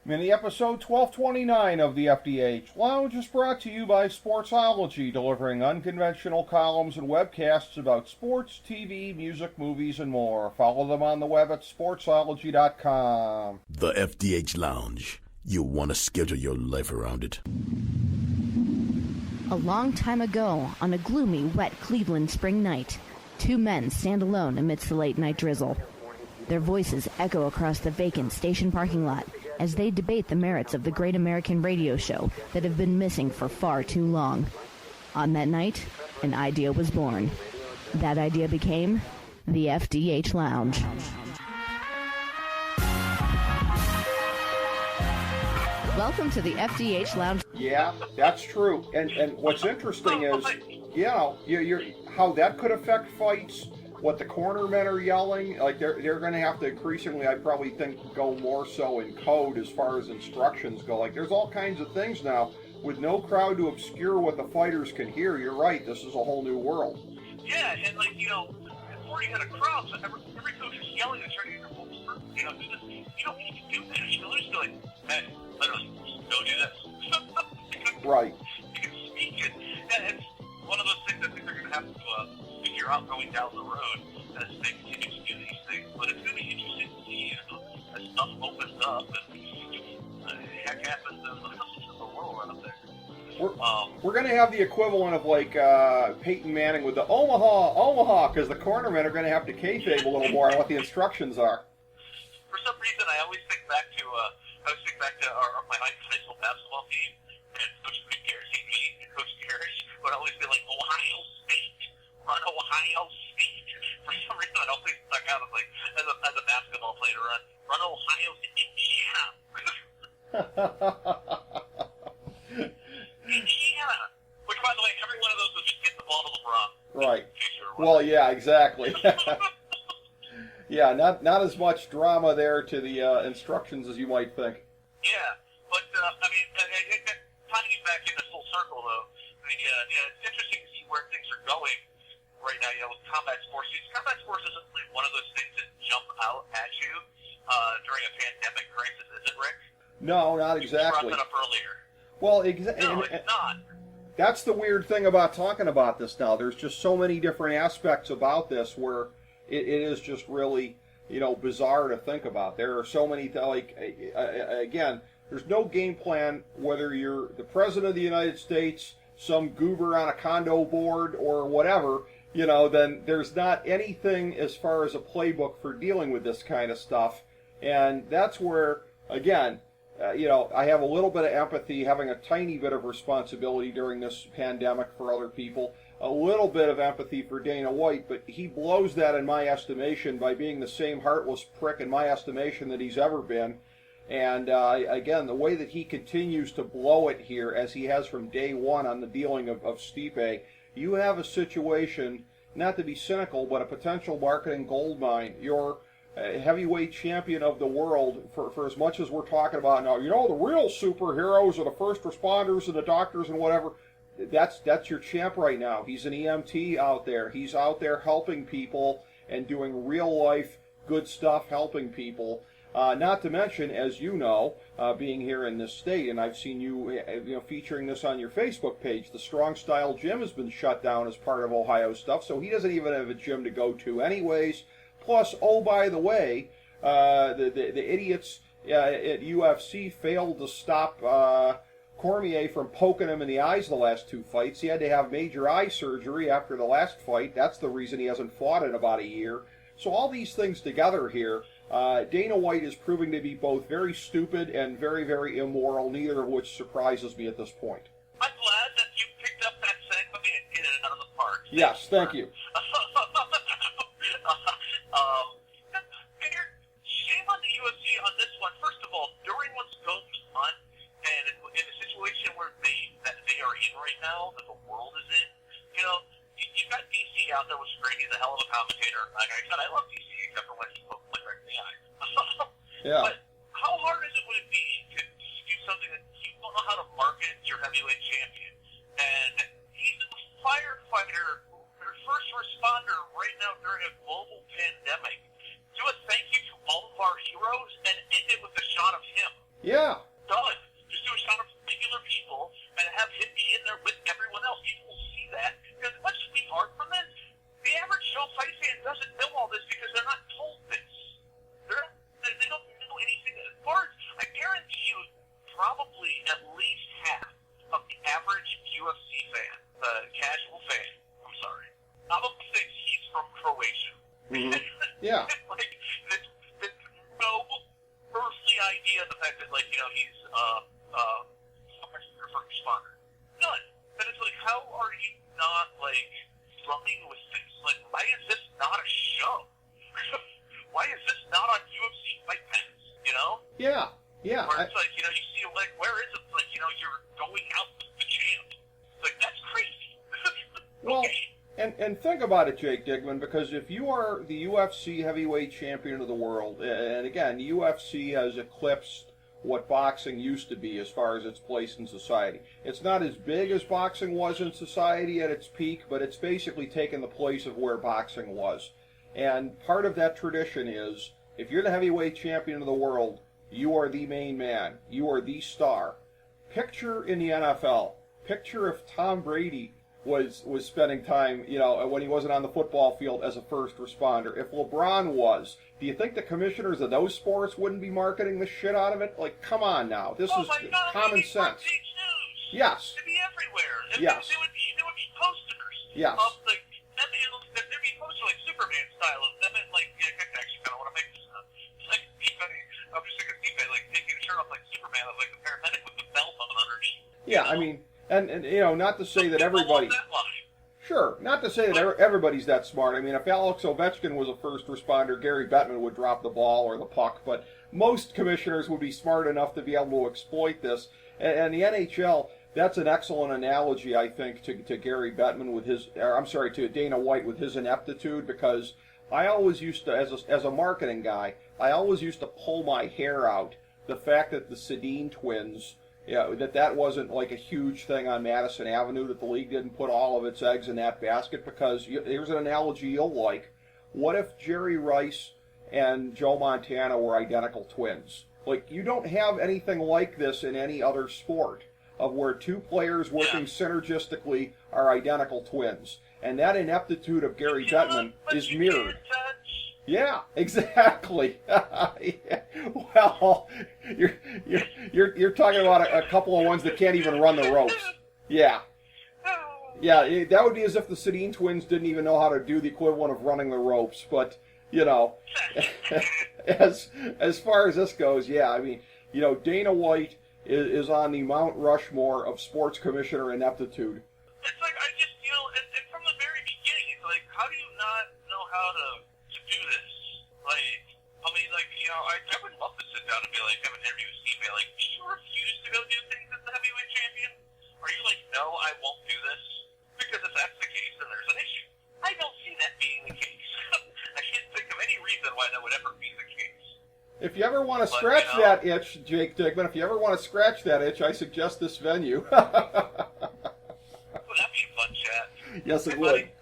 Mini episode 1229 of the FDH Lounge is brought to you by Sportsology, delivering unconventional columns and webcasts about sports, TV, music, movies, and more. Follow them on the web at sportsology.com. The FDH Lounge. You'll want to schedule your life around it. A long time ago, on a gloomy, wet Cleveland spring night, two men stand alone amidst the late-night drizzle. Their voices echo across the vacant station parking lot as they debate the merits of the great American radio show that have been missing for far too long. On that night, an idea was born. That idea became the FDH Lounge. Welcome to the FDH Lounge. Yeah, that's true. And what's interesting is, you're how that could affect fights. What the cornermen are yelling, like they're going to have to increasingly, I probably think, go more so in code as far as instructions go. Like there's all kinds of things now with no crowd to obscure what the fighters can hear. You're right. This is a whole new world. Yeah, and before you had a crowd, so every coach is yelling and trying to get their folks through. Do this. You don't need to do this. You literally be like, hey, literally, don't do this. Right. You can speak it. And it's one of those things I think they're going to have to figure out going down the road as they continue to do these things. But it's going to be interesting to see as stuff opens up and heck happens in the world right up there. We're going to have the equivalent of like Peyton Manning with the Omaha, because the cornermen are going to have to kayfabe a little more on what the instructions are. For some reason, I always think back to my high school basketball team, and Coach Garrett would always be like, Ohio State, run Ohio State. For some reason, it always stuck out as like as a basketball player, run Ohio to Indiana. Indiana. Which, by the way, every one of those was just get the ball to LeBron. Right. Well, yeah, exactly. Yeah, not as much drama there to the instructions as you might think. Yeah, but tying it back into full circle, though, it's interesting to see where things are going right now. With combat sports, combat sports isn't really one of those things that jump out at you during a pandemic crisis, is it, Rick? No, not exactly. You brought that up earlier. Well, no, it's not. That's the weird thing about talking about this now. There's just so many different aspects about this where it is just really, bizarre to think about. There are so many, again, there's no game plan whether you're the President of the United States, some goober on a condo board, or whatever, then there's not anything as far as a playbook for dealing with this kind of stuff. And that's where, again, I have a little bit of empathy, having a tiny bit of responsibility during this pandemic for other people, a little bit of empathy for Dana White, but he blows that in my estimation by being the same heartless prick in my estimation that he's ever been. And again, the way that he continues to blow it here, as he has from day one on the dealing of Stipe, you have a situation, not to be cynical, but a potential marketing goldmine. You're heavyweight champion of the world, for as much as we're talking about now, the real superheroes are the first responders and the doctors and whatever. That's your champ right now. He's an EMT out there. He's out there helping people and doing real life good stuff, helping people. Not to mention, as you know, being here in this state, and I've seen you, featuring this on your Facebook page, the Strong Style Gym has been shut down as part of Ohio stuff, so he doesn't even have a gym to go to anyways. Plus, oh, by the way, the idiots at UFC failed to stop Cormier from poking him in the eyes the last two fights. He had to have major eye surgery after the last fight. That's the reason he hasn't fought in about a year. So all these things together here, Dana White is proving to be both very stupid and very, very immoral, neither of which surprises me at this point. I'm glad that you picked up that segment and hit it out of the park. Yes, thank you. Shame on the UFC on this one. First of all, during what's going on, and in a situation where they are in right now, that the world is in, you've got DC out there, which is great. He's a hell of a commentator. Like I said, I love DC except for when he pokes me right in the eye. Yeah. But how hard would it be to do something that you don't know how to market your heavyweight champion? And he's a firefighter, or first fact that, like, he's a first responder. None. And it's like, how are you not, like, running with things? Like, why is this not a show? Why is this not on UFC Fight Pass, Yeah. Where it's like, you see, like, where is it? Like, you're going out with the champ. It's like, that's crazy. Well, Okay. and think about it, Jake Digman, because if you are the UFC heavyweight champion of the world, and again, UFC has eclipsed what boxing used to be as far as its place in society. It's not as big as boxing was in society at its peak, but it's basically taken the place of where boxing was. And part of that tradition is, if you're the heavyweight champion of the world, you are the main man. You are the star. Picture in the NFL. Picture if Tom Brady was spending time, when he wasn't on the football field as a first responder. If LeBron was, do you think the commissioners of those sports wouldn't be marketing the shit out of it? Like, come on now. This is common sense. Yes. It'd be everywhere. Yes. There would be posters. Yes. Of, like, there'd be posters like Superman style of them and, like, I actually kind of want to make this up. It's like, I'm just thinking of Steve, like, taking a shirt off like Superman of, like, the paramedic with the belt on underneath. Yeah, I mean, and not to say that everybody... Sure, not to say that everybody's that smart. I mean, if Alex Ovechkin was a first responder, Gary Bettman would drop the ball or the puck, but most commissioners would be smart enough to be able to exploit this. And the NHL, that's an excellent analogy, I think, to Gary Bettman with to Dana White with his ineptitude, because I always used to, as a marketing guy, I always used to pull my hair out the fact that the Sedin twins... Yeah, that wasn't like a huge thing on Madison Avenue, that the league didn't put all of its eggs in that basket, because here's an analogy you'll like. What if Jerry Rice and Joe Montana were identical twins? Like, you don't have anything like this in any other sport, of where two players working synergistically are identical twins. And that ineptitude of Gary Bettman is mirrored. Yeah, exactly. Well, you're talking about a couple of ones that can't even run the ropes. Yeah, that would be as if the Sedin twins didn't even know how to do the equivalent of running the ropes. But as far as this goes, yeah, I mean, Dana White is on the Mount Rushmore of sports commissioner ineptitude. It's like, and from the very beginning, it's like, how do you not know how to do this? Like, I mean, like, I would love to sit down and be like, have an interview with Steve, like, do you refuse to go do things as the heavyweight champion? Are you like, no, I won't do this? Because if that's the case, then there's an issue. I don't see that being the case. I can't think of any reason why that would ever be the case. If you ever want to scratch that itch, Jake Digman, if you ever want to scratch that itch, I suggest this venue. Well, that'd be a fun chat. Yes, it Hey, would. we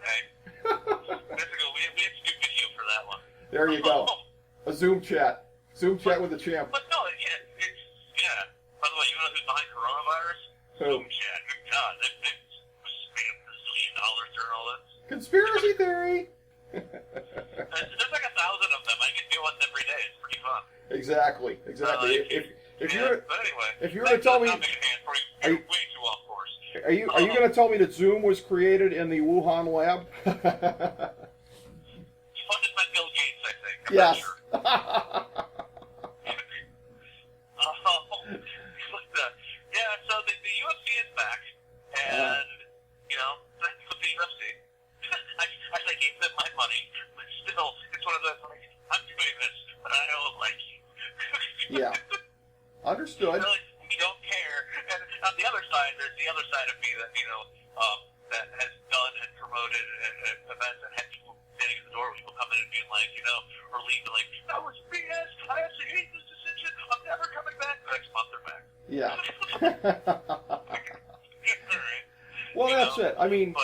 have to do video for that one. There you go. A Zoom chat. Zoom chat with the champ. But no, yeah. By the way, you know who's behind coronavirus? Who? Zoom chat. Good God, they've spammed $1 zillion during all this. Conspiracy theory. There's like 1,000 of them. I can deal with every day. It's pretty fun. Exactly. If you were to tell me, You're way too off course. are you going to tell me that Zoom was created in the Wuhan lab? Funded by Bill Gates, I think. I'm Yes. not sure. So the UFC is back, and thanks to the UFC, I gave them my money, but still, it's one of those, like, I'm doing this, but I don't like you. Yeah. Understood. We don't care. And on the other side, there's the other side of me that that has done and promoted events and had people standing at the door, people coming in and being like, or leaving like, that was BS. I actually hate this decision. I'm never coming back. The next month they're back. Yeah. Right. Well, that's it. I mean,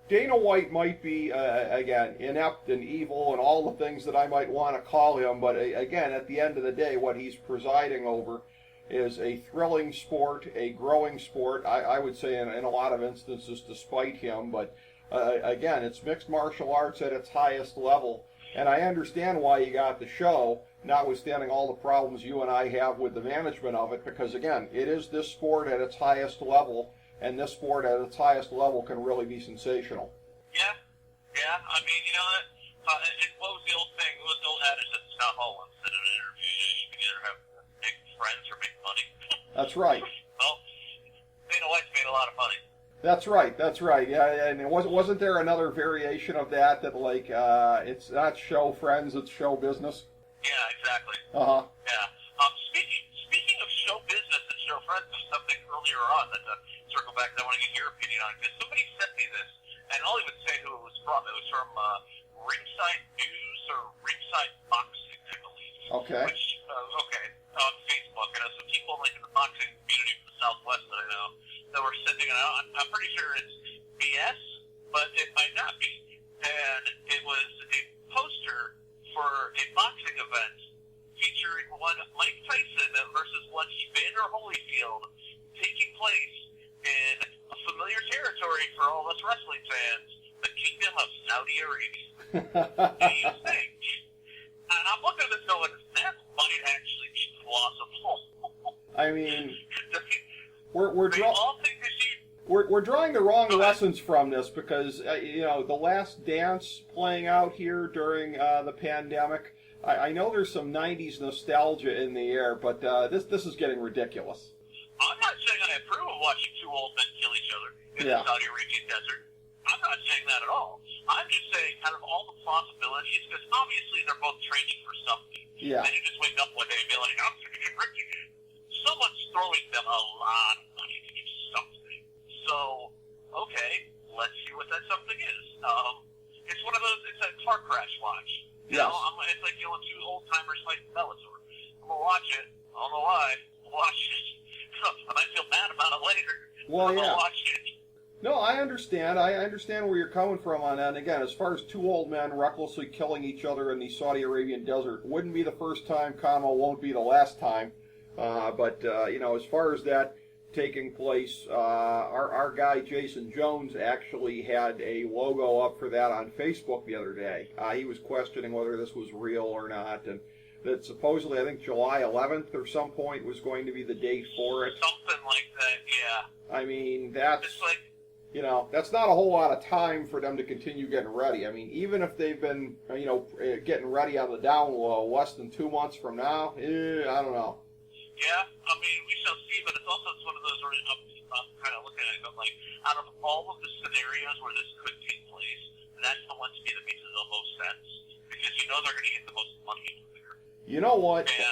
Dana White might be, again, inept and evil and all the things that I might want to call him, but again, at the end of the day, what he's presiding over is a thrilling sport, a growing sport, I would say in a lot of instances despite him, but again, it's mixed martial arts at its highest level, and I understand why you got the show, notwithstanding all the problems you and I have with the management of it, because again, it is this sport at its highest level, and this sport at its highest level can really be sensational. Yeah. I mean, what was the old thing? What was the old adage that Scott Hall once said in an interview? You can either have big friends or That's right. Well, Dana White's made a lot of money. That's right. That's right. Yeah, and wasn't there another variation of that like it's not show friends, it's show business? Yeah, exactly. Uh huh. Yeah. Speaking of show business and show friends, there's something earlier on that circle back that I want to get your opinion on, because somebody sent me this, and I'll even say who it was from. It was from Ringside News or Ringside Boxing, I believe. Okay. Which, on Facebook. I know some people like in the boxing community from the Southwest that I know that were sending it out. I'm pretty sure it's BS, but it might not be. And it was a poster for a boxing event featuring one Mike Tyson versus one Evander Holyfield, taking place in a familiar territory for all us wrestling fans, the Kingdom of Saudi Arabia. Do you think? And I'm looking at this going, that might actually be plausible. I mean, we're drawing the wrong lessons from this because the Last Dance playing out here during the pandemic. I know there's some '90s nostalgia in the air, but this is getting ridiculous. I'm not saying I approve of watching two old men kill each other in the Saudi Arabian desert. I'm not saying that at all. I'm just saying out of all the possibilities, because obviously they're both training for something. Yeah. Then you just wake up one day and be like, I'm going to get rich again. Someone's throwing them a lot of money to do something. So, okay, let's see what that something is. It's one of those, it's a car crash watch. You know, it's like two old-timers fighting Bellator. I'm going to watch it. I don't know why. Watch it. I might feel bad about it later. Well, I'm going to watch it. No, I understand. I understand where you're coming from on that. And again, as far as two old men recklessly killing each other in the Saudi Arabian desert, wouldn't be the first time, won't be the last time. But as far as that taking place, our guy Jason Jones actually had a logo up for that on Facebook the other day. He was questioning whether this was real or not, and that supposedly, I think July 11th or some point was going to be the date for it. Something like that, yeah. I mean, that's... It's like... that's not a whole lot of time for them to continue getting ready. I mean, even if they've been, getting ready on the down low less than 2 months from now, I don't know. Yeah, I mean, we shall see, but it's also one of those where I'm kind of looking at it, I'm like, out of all of the scenarios where this could take place, that's the one to me that makes the most sense, because they're going to get the most money from there. You know what? And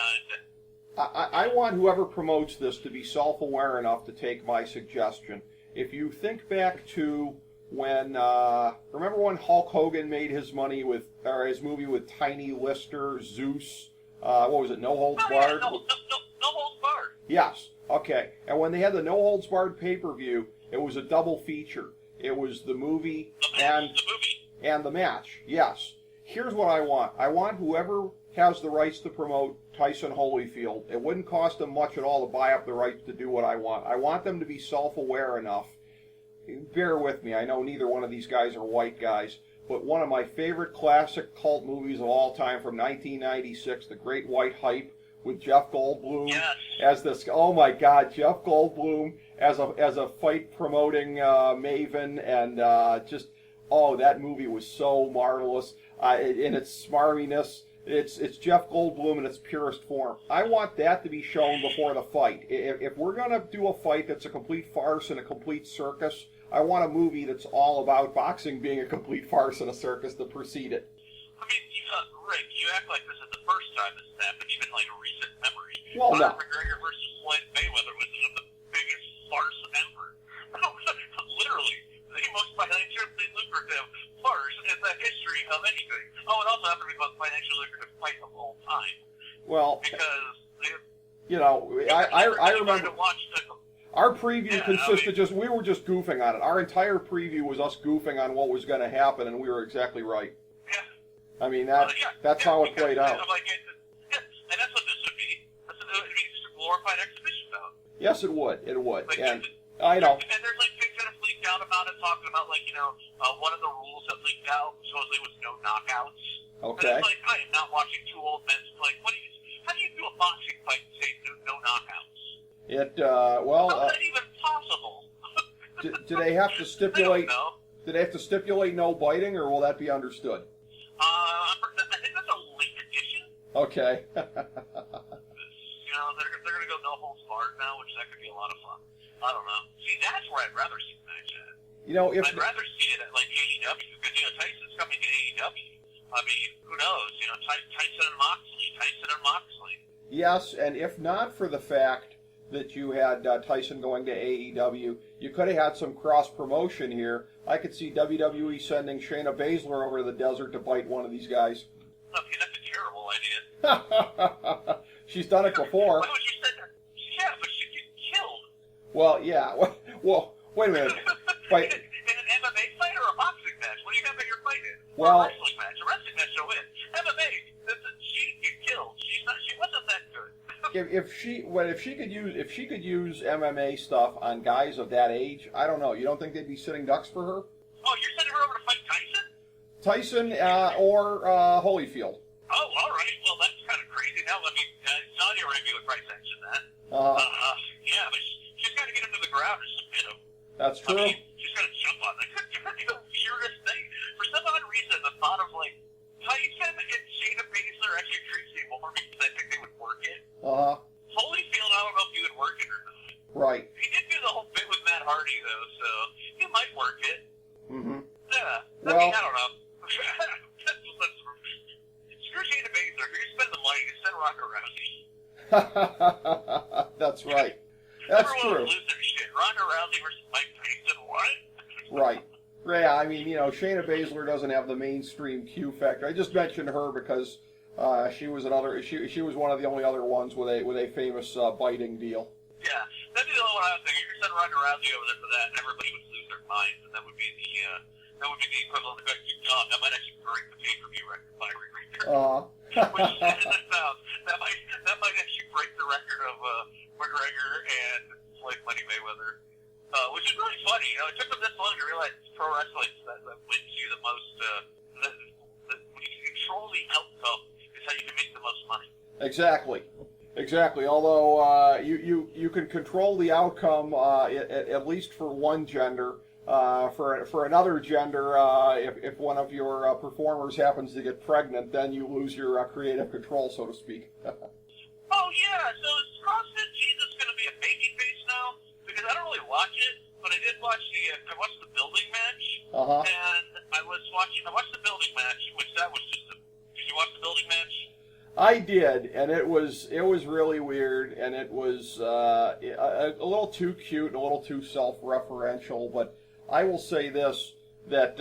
I want whoever promotes this to be self-aware enough to take my suggestion. If you think back to when, remember when Hulk Hogan made his movie with Tiny Lister, Zeus, what was it, No Holds Barred? No Holds Barred. Yes, okay. And when they had the No Holds Barred pay-per-view, it was a double feature. It was the movie and the match, yes. Here's what I want. I want whoever has the rights to promote Tyson Holyfield. It wouldn't cost them much at all to buy up the rights to do what I want. I want them to be self-aware enough. Bear with me. I know neither one of these guys are white guys, but one of my favorite classic cult movies of all time from 1996, The Great White Hype, with Jeff Goldblum as this. Oh my God, Jeff Goldblum as a fight promoting maven, and that movie was so marvelous in its smarminess. It's Jeff Goldblum in its purest form. I want that to be shown before the fight. If we're going to do a fight that's a complete farce and a complete circus, I want a movie that's all about boxing being a complete farce and a circus to precede it. I mean, Rick, you act like this is the first time this has happened, even like a recent memory. Well, no. McGregor versus Floyd Mayweather was the biggest farce ever. Literally, the most financially lucrative farce in the history of anything. Oh, it also happened to be the most financially lucrative fight of all time. Well, because I remember our preview we were just goofing on it. Our entire preview was us goofing on what was going to happen, and we were exactly right. Yeah. I mean, that's how it played out. And that's what this would be. It would be just a glorified exhibition bout. Yes, it would. It would. Like, and I know. And there's things that have leaked out about it, talking about one of the rules that leaked out supposedly was no knockouts. Okay. And it's like, I am not watching two old men play. How do you do a boxing fight and say no knockouts? How is that even possible? Do they have to stipulate? I don't know. Do they have to stipulate no biting, or will that be understood? I think that's a late addition. Okay. They're going to go no holds barred now, which that could be a lot of fun. I don't know. See, that's where I'd rather see the match at. I'd rather see it at like AEW because Tyson's coming to AEW. I mean, who knows? Tyson and Moxley. Yes, and if not for the fact that you had Tyson going to AEW, you could have had some cross promotion here. I could see WWE sending Shayna Baszler over to the desert to bite one of these guys. Okay, that's a terrible idea. She's done it before. Why would you say that? Yeah, but she'd get killed. Well, yeah. Well, wait a minute. Wait. In an MMA fight or a boxing match? What do you have at your fight in? Well, or a wrestling match. A wrestling match will win. MMA, she'd get killed. She wasn't that good. if she could use MMA stuff on guys of that age, I don't know. You don't think they'd be sitting ducks for her? Oh, you're sending her over to fight Tyson? Tyson or Holyfield. Oh, all right. Well, that's kind of crazy. Now, I mean, Saudi Arabia would probably sanction that. Yeah, but she's got to get him to the ground or submit him. That's true. I mean, she's got to jump on that. Could be the weirdest thing. For some odd reason, the thought of, like, Tyson and Shayna Baszler actually intrigues me more because I think they would work it. Holyfield, I don't know if he would work it or not. Right. He did do the whole bit with Matt Hardy, though, so he might work it. Mm-hmm. Yeah. Well, I mean, I don't know. Screw Shayna Baszler. If you're going to spend the money, just send Ronda Rousey. That's right. That's Everyone true. would lose their shit. Ronda Rousey versus Mike Tyson, what? Right. Yeah, I mean, Shayna Baszler doesn't have the mainstream Q factor. I just mentioned her because she was she was one of the only other ones with a famous biting deal. Yeah, that'd be the only one I was thinking. You could send Ronda Rousey over there for that, and everybody would lose their minds, and that would be the equivalent of that might actually break the pay-per-view record by right there. Which that might actually break the record of McGregor and Floyd Money Mayweather. Which is really funny. It took them this long to realize pro wrestling that wins you the most. When you control the outcome, is how you can make the most money. Exactly. Although you can control the outcome at least for one gender. For another gender, if one of your performers happens to get pregnant, then you lose your creative control, so to speak. Oh yeah. So is CrossFit Jesus going to be a babyface now? Because I don't really watch it, but I did watch I watched the building match, and I watched the building match, which that was just did you watch the building match? I did, and it was really weird, and it was a little too cute and a little too self-referential, but I will say this, that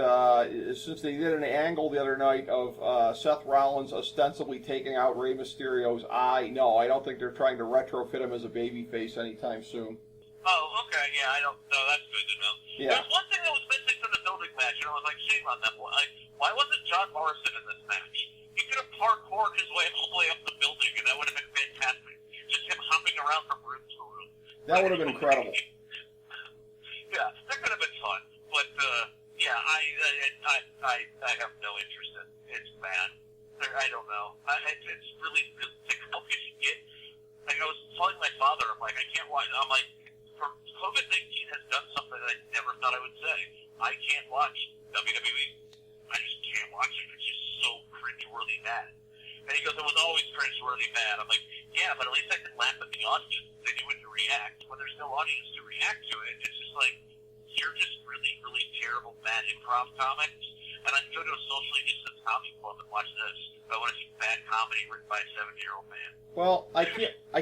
since they did an angle the other night of Seth Rollins ostensibly taking out Rey Mysterio's eye, no, I don't think they're trying to retrofit him as a babyface anytime soon. Oh, okay, yeah, I don't know. That's good to know. Yeah. There's one thing that was missing from the building match, and I was like, shame on them. Why wasn't John Morrison in this match? He could have parkoured his way all the way up the building, and that would have been fantastic. Just him hopping around from room to room. That would have been incredible. Yeah, that could have been fun. But, yeah, I have no interest in it. It's bad. I don't know. It's really, like, how could you get... Like, I was telling my father, I'm like, I can't watch... I'm like, COVID-19 has done something that I never thought I would say. I can't watch WWE. I just can't watch it. It's just so cringeworthy bad. And he goes, it was always cringeworthy bad. I'm like, yeah, but at least I can laugh at the audience. They do it to react. When there's no audience to react to it, it's just like, you're just really, really terrible, bad improv comics. And I can go to a socially distanced comedy club and watch this. But I want to see bad comedy written by a 70-year-old man. Well, I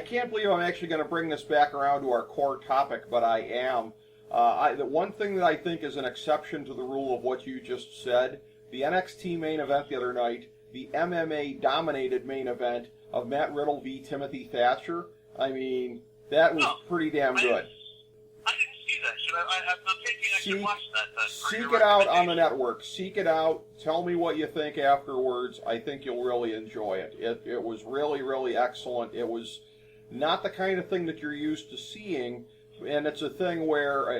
can't believe I'm actually going to bring this back around to our core topic, but I am. The one thing that I think is an exception to the rule of what you just said, the NXT main event the other night, the MMA-dominated main event of Matt Riddle v. Timothy Thatcher, I mean, that was pretty damn good. I didn't see that. I'm thinking I should watch that. Seek it out on the network. Seek it out. Tell me what you think afterwards. I think you'll really enjoy it. It was really, really excellent. It was not the kind of thing that you're used to seeing, and it's a thing where,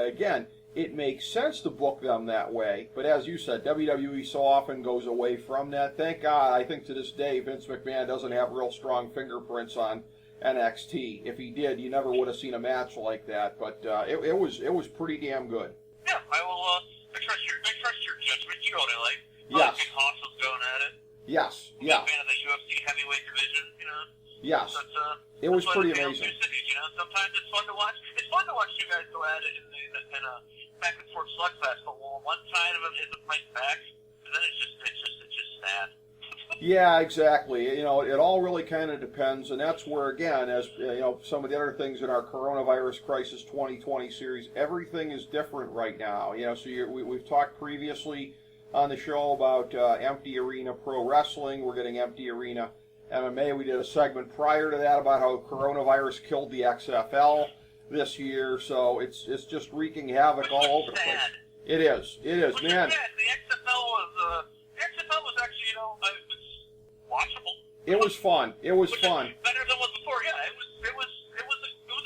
again, it makes sense to book them that way. But as you said, WWE so often goes away from that. Thank God, I think to this day, Vince McMahon doesn't have real strong fingerprints on NXT. If he did, you never would have seen a match like that. But it was pretty damn good. Yeah, I will. I trust your judgment. You know what I like. Yes. Big Hostels going at it. Yes. I'm a fan of the UFC heavyweight division. You know. Yes. So it was that's pretty why amazing. Two cities, sometimes it's fun to watch. It's fun to watch you guys go at it in a back and forth slugfest. But when one side of it isn't fighting back, then it's just sad. Yeah, exactly. It all really kind of depends, and that's where, again, as some of the other things in our Coronavirus Crisis 2020 series, everything is different right now. So we've talked previously on the show about empty arena pro wrestling. We're getting empty arena MMA. We did a segment prior to that about how coronavirus killed the XFL this year. So it's just wreaking havoc all over the place. It is, Which man. Is sad. The XFL was actually, it was watchable. It was fun. It was fun. Better than was before. Yeah, it was a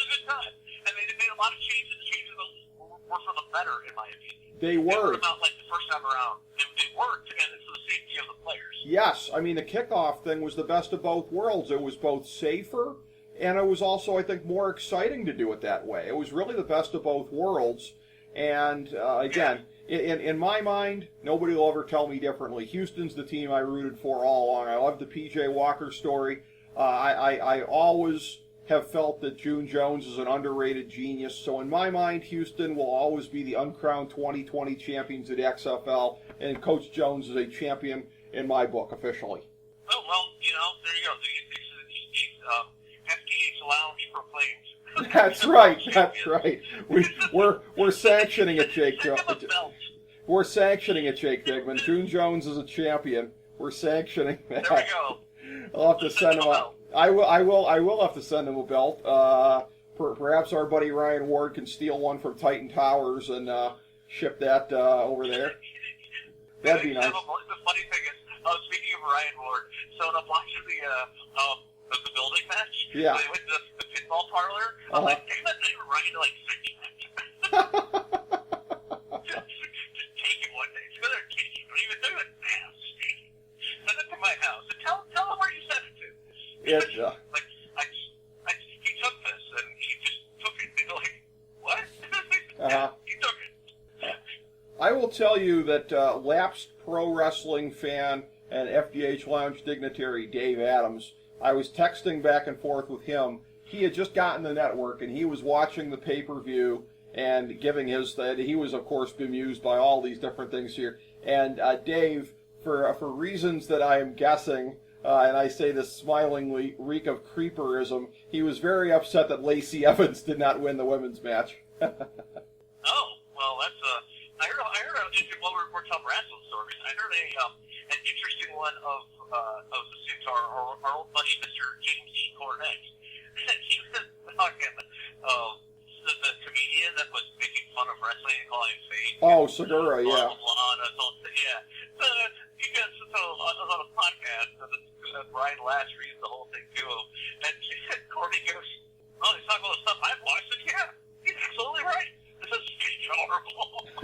good time, and they made a lot of changes. The changes were for the better, in my opinion. They were. About like the first time around, it worked, and it's for the safety of the players. Yes, I mean the kickoff thing was the best of both worlds. It was both safer, and it was also, I think, more exciting to do it that way. It was really the best of both worlds, and again. In my mind, nobody will ever tell me differently. Houston's the team I rooted for all along. I love the P.J. Walker story. I always have felt that June Jones is an underrated genius. So in my mind, Houston will always be the uncrowned 2020 champions of the XFL, and Coach Jones is a champion in my book officially. Oh, well, there you go. FDH Lounge proclaimed. That's right. That's right. We're sanctioning it, Jake. We're sanctioning it, Jake Digman. June Jones is a champion. We're sanctioning that. There we go. I'll have to send him a. I will have to send him a belt. Perhaps our buddy Ryan Ward can steal one from Titan Towers and ship that over there. That'd be nice. The funny thing is, speaking of Ryan Ward, so when I'm watching the building match, yeah, they went to the pinball parlor. I'm like, damn it, I Ryan like send you that. Just take it one day. Go there and take it. Don't even do it. Send it to my house and tell them where you sent it to. He took this and he just took it. And like, what? Yeah, he took it. I will tell you that lapsed pro wrestling fan and FDH Lounge dignitary Dave Adams, I was texting back and forth with him. He had just gotten the network and he was watching the pay-per-view and giving his that he was of course bemused by all these different things here. And Dave, for reasons that I am guessing, and I say this smilingly, reek of creeperism, he was very upset that Lacey Evans did not win the women's match. Oh, well, that's I heard while we're telling wrestling stories, I heard an interesting one of the suits, our old buddy Mr. James E. Cornette. He was talking the comedian that was making fun of wrestling and calling him fake. Oh, Segura, yeah. Yeah. So he gets on a podcast, and Brian Lashley is the whole thing to him, and Corny goes, "Oh, he's talking about the stuff I've watched." And yeah, he's absolutely right. This is horrible. I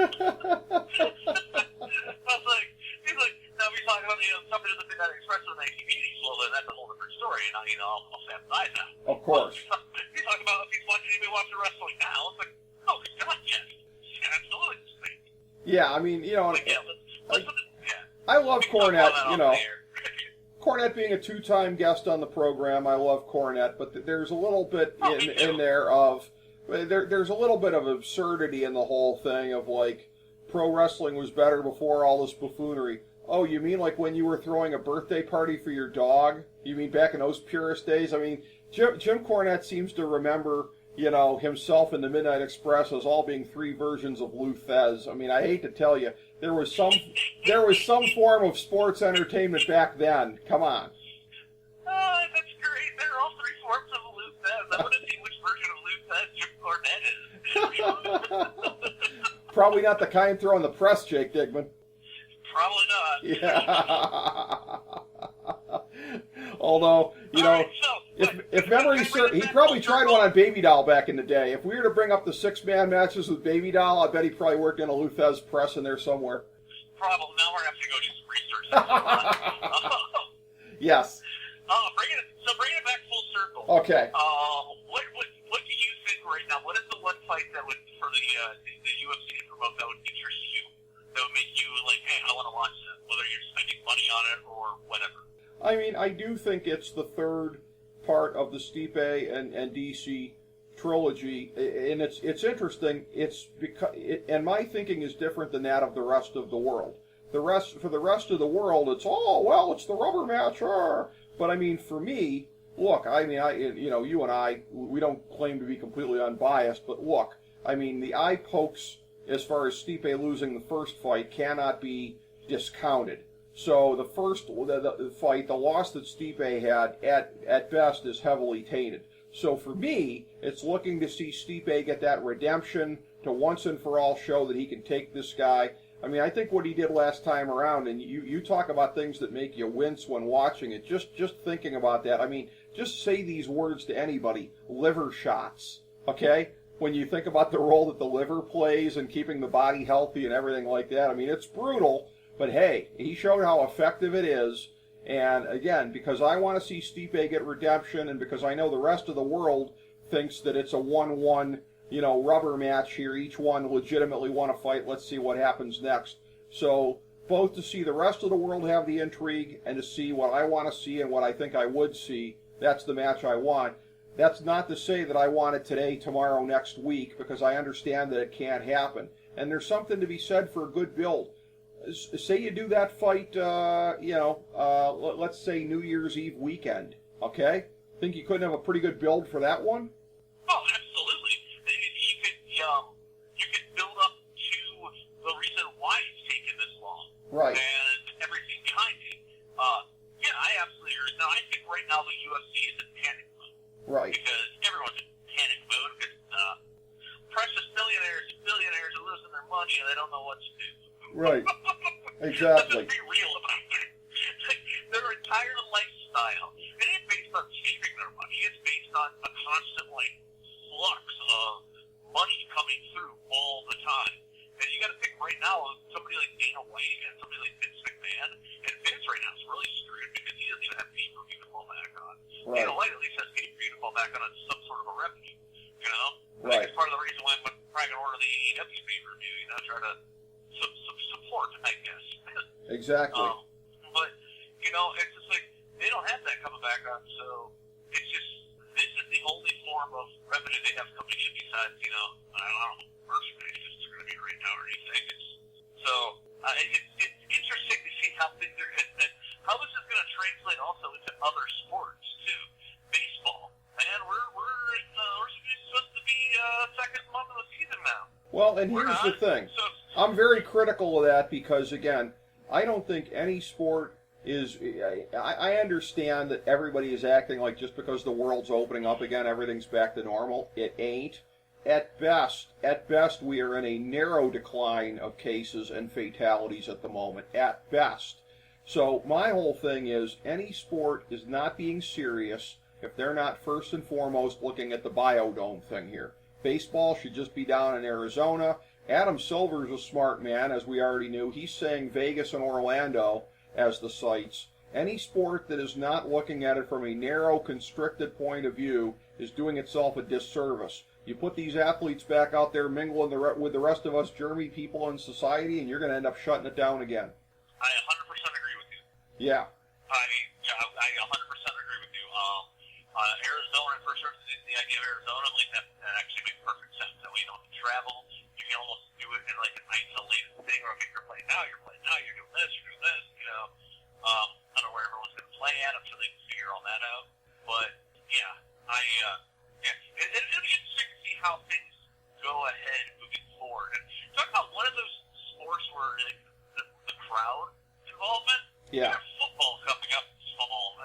was like, he's like, now he's talking about somebody in the Midnight Express with an community. Well, then that's a whole different story, and I'll stand aside that. Of course. He's talking about if he's watching wrestling now. It's like, oh God, yes, absolutely. Yeah, I mean, Like, yeah, I love Cornette. Cornette being a two-time guest on the program, I love Cornette, but there's a little bit in there of there's a little bit of absurdity in the whole thing of like pro wrestling was better before all this buffoonery. Oh, you mean like when you were throwing a birthday party for your dog? You mean back in those purest days? I mean, Jim Cornette seems to remember, himself in the Midnight Express as all being three versions of Lou Thez. I mean, I hate to tell you, there was some form of sports entertainment back then. Come on. That's great. They're all three forms of Lou Thez. I want to see which version of Lou Thez Jim Cornette is. Probably not the kind throwing the press, Jake Digman. Probably not. Yeah. Although, if memory serves, he probably tried one on Baby Doll back in the day. If we were to bring up the six-man matches with Baby Doll, I bet he probably worked in a Lou Thez press in there somewhere. Probably. Now we're going to have to go do some research. Yes. Bring it back full circle. Okay. What do you think right now? What is the one fight that would, for the UFC to promote, that would interest you? That would make you like, hey, I want to watch that, whether you're spending money on it or whatever. I mean, I do think it's the third part of the Stipe and DC trilogy, and it's interesting. It's because and my thinking is different than that of the rest of the world. For the rest of the world, it's it's the rubber match. But I mean, for me, look, I mean, you and I, we don't claim to be completely unbiased, but look, I mean, the eye pokes as far as Stipe losing the first fight cannot be discounted. So the first the fight, the loss that Stipe had, at best, is heavily tainted. So for me, it's looking to see Stipe get that redemption, to once and for all show that he can take this guy. I mean, I think what he did last time around, and you talk about things that make you wince when watching it, just thinking about that, I mean, just say these words to anybody: liver shots, okay? When you think about the role that the liver plays in keeping the body healthy and everything like that, I mean, it's brutal, but hey, he showed how effective it is. And again, because I want to see Stipe get redemption, and because I know the rest of the world thinks that it's a 1-1, rubber match here, each one legitimately won a fight, let's see what happens next. So, both to see the rest of the world have the intrigue, and to see what I want to see and what I think I would see, that's the match I want. That's not to say that I want it today, tomorrow, next week, because I understand that it can't happen. And there's something to be said for a good build. Say you do that fight, let's say New Year's Eve weekend, okay? Think you couldn't have a pretty good build for that one? Oh, absolutely. You could build up to the reason why it's taken this long. Right. And everything behind it. Yeah, I absolutely agree. Now, I think right now the UFC is in panic mode. Right. Because everyone's in panic mode because precious billionaires are losing their money and they don't know what to do. Right. Exactly. Let's be real about it. Their entire lifestyle, it ain't based on saving their money. It's based on a constant, flux of money coming through all the time. And you got to pick right now somebody like Dana White and somebody like Vince McMahon. And Vince right now is really screwed because he doesn't even have pay-per-view to fall back on. Right. Dana White at least has pay-per-view to fall back on some sort of a revenue. I Right. think it's part of the reason why I'm probably going to order the AEW pay-per-view, try to support, I guess. Exactly. But, it's just like, they don't have that coming back on, so it's just, this is the only form of revenue they have coming in besides, I don't know, merchandise is going to be right now or anything. It's interesting to see how things are, and how this is going to translate also into other sports, too. Baseball. Man, we're supposed to be second month of the season now. Well, and here's the thing. I'm very critical of that because, again, I don't think any sport is... I understand that everybody is acting like just because the world's opening up again, everything's back to normal. It ain't. At best, we are in a narrow decline of cases and fatalities at the moment. At best. So my whole thing is, any sport is not being serious if they're not first and foremost looking at the biodome thing here. Baseball should just be down in Arizona. Adam Silver's a smart man, as we already knew. He's saying Vegas and Orlando as the sites. Any sport that is not looking at it from a narrow, constricted point of view is doing itself a disservice. You put these athletes back out there mingling with the rest of us germy people in society, and you're going to end up shutting it down again. I 100% agree with you. Yeah. I 100% agree with you. Arizona, for sure, the idea of Arizona, that actually makes perfect sense. That way you don't have to travel. You can almost do it in an isolated thing, or if you're playing now, you're doing this, I don't know where everyone's going to play at until they can figure all that out. But, yeah, it'll be interesting to see how things go ahead moving forward. And talk about one of those sports where the crowd involvement. Yeah. There's football coming up this fall.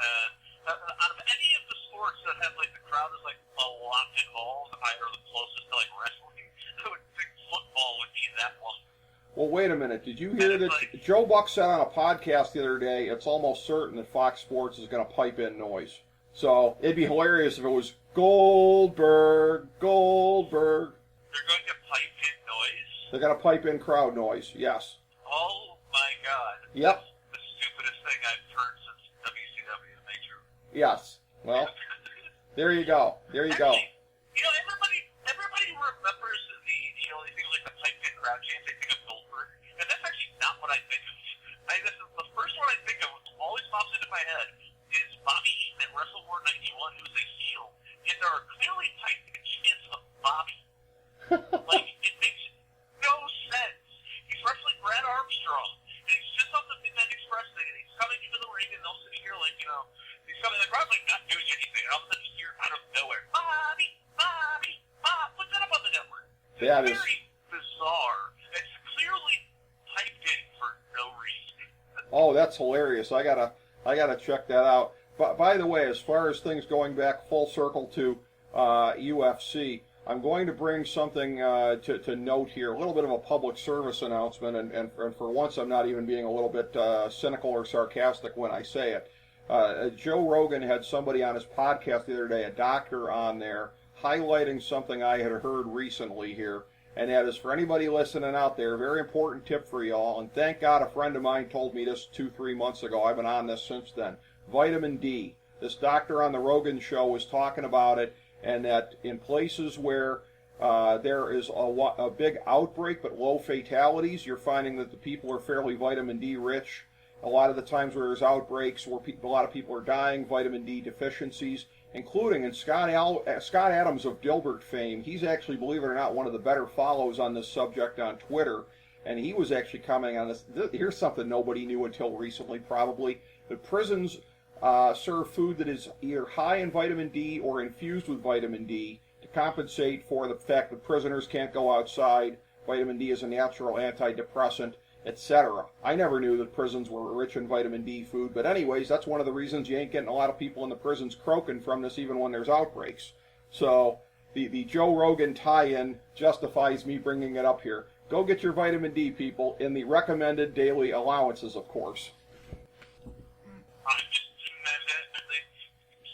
Out of any of the sports that have the crowd is a lot involved, either the closest to wrestling, I would think football would be that one. Well, wait a minute. Did you hear that Joe Buck said on a podcast the other day, it's almost certain that Fox Sports is going to pipe in noise. So it'd be hilarious if it was Goldberg. They're going to pipe in noise? They're going to pipe in crowd noise, yes. Oh, my God. Yep. The stupidest thing I've heard since WCW, to make sure. Yes. Well, there you go. Actually, everybody remembers they think of the pipe in crowd chants, they think of Goldberg. And that's actually not what I think of. The first one I think of, always pops into my head, is Bobby Eaton at WrestleWar 91, who's a That It's is. very bizarre. It's clearly typed in for no reason. Oh, that's hilarious. I gotta check that out. But by the way, as far as things going back full circle to UFC, I'm going to bring something to note here, a little bit of a public service announcement, and for once I'm not even being a little bit cynical or sarcastic when I say it. Joe Rogan had somebody on his podcast the other day, a doctor on there, highlighting something I had heard recently here, and that is for anybody listening out there, very important tip for y'all, and thank God a friend of mine told me this 2-3 months ago. I've been on this since then. Vitamin D. This doctor on the Rogan show was talking about it, and that in places where there is a big outbreak but low fatalities, you're finding that the people are fairly vitamin D rich. A lot of the times where there's outbreaks where a lot of people are dying, vitamin D deficiencies, including, and Scott Adams of Dilbert fame, he's actually, believe it or not, one of the better follows on this subject on Twitter, and he was actually commenting on this. Here's something nobody knew until recently, probably. The prisons serve food that is either high in vitamin D or infused with vitamin D to compensate for the fact that prisoners can't go outside. Vitamin D is a natural antidepressant, etc. I never knew that prisons were rich in vitamin D food, but anyways, that's one of the reasons you ain't getting a lot of people in the prisons croaking from this even when there's outbreaks. So the Joe Rogan tie-in justifies me bringing it up here. Go get your vitamin D, people, in the recommended daily allowances, of course.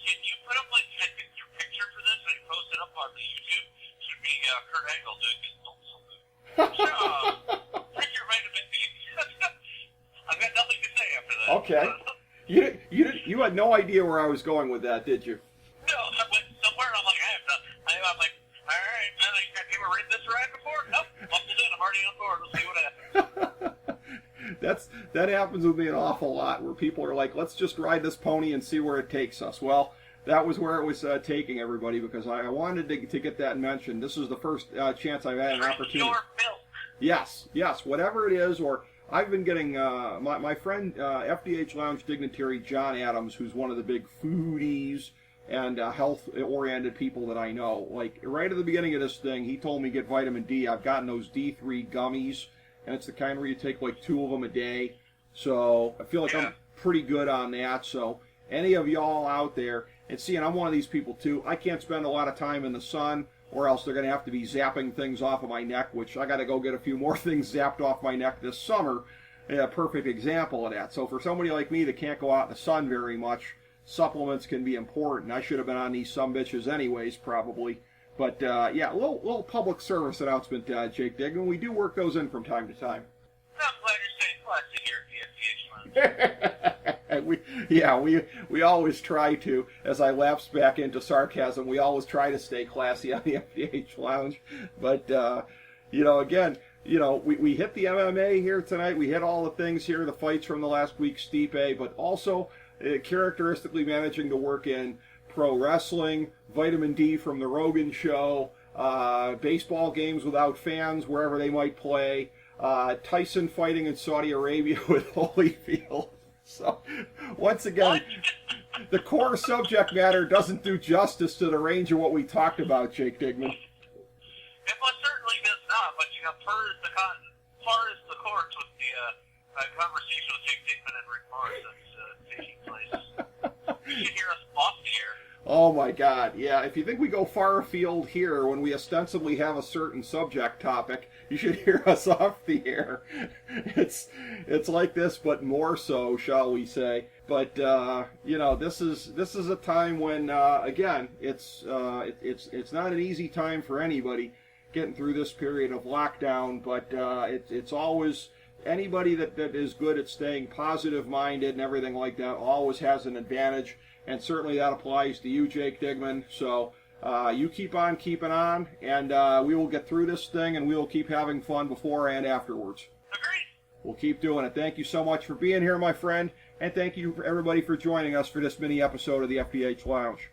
Can you put up like your picture for this and you post it up on the YouTube? Should be Kurt Angle doing his drink your vitamin D. I've got nothing to say after that. Okay. You had no idea where I was going with that, did you? No, I went somewhere and I'm like, I have not. I'm like, all right, man, have you ever read this ride before? Nope, buckled in. I'm already on board. Let's see what happens. That happens with me an awful lot, where people are like, let's just ride this pony and see where it takes us. Well, that was where it was taking everybody, because I wanted to get that mentioned. This is the first chance I've had an opportunity. Your milk. Yes, whatever it is, or I've been getting, my friend FDH Lounge dignitary John Adams, who's one of the big foodies and health-oriented people that I know. Like, right at the beginning of this thing, he told me get vitamin D. I've gotten those D3 gummies, and it's the kind where you take like 2 of them a day. So I feel like I'm pretty good on that. So any of y'all out there, and see, and I'm one of these people too, I can't spend a lot of time in the sun, or else they're going to have to be zapping things off of my neck, which I got to go get a few more things zapped off my neck this summer. A perfect example of that. So for somebody like me that can't go out in the sun very much, supplements can be important. I should have been on these sumbitches anyways, probably. But yeah, a little public service announcement, Jake Digman. We do work those in from time to time. I'm glad you're staying classy here at the FDH Lounge. we always try to. As I lapse back into sarcasm, we always try to stay classy on the FDH Lounge. But again, we hit the MMA here tonight. We hit all the things here, the fights from the last week, Stipe, but also characteristically managing to work in pro wrestling, vitamin D from the Rogan show, baseball games without fans wherever they might play, Tyson fighting in Saudi Arabia with Holyfield. So, once again, the core subject matter doesn't do justice to the range of what we talked about, Jake Digman. It most certainly does not, but far as the courts with the conversation with Jake Digman and Rick Morris that's taking place, you should hear us off the air. Oh my God, yeah, if you think we go far afield here when we ostensibly have a certain subject topic, you should hear us off the air. It's like this, but more so, shall we say. But, this is a time when, again, it's not an easy time for anybody getting through this period of lockdown, but it's always, anybody that is good at staying positive-minded and everything like that always has an advantage. And certainly that applies to you, Jake Digman. So you keep on keeping on, and we will get through this thing, and we will keep having fun before and afterwards. Agreed. We'll keep doing it. Thank you so much for being here, my friend, and thank you for everybody for joining us for this mini episode of the FDH Lounge.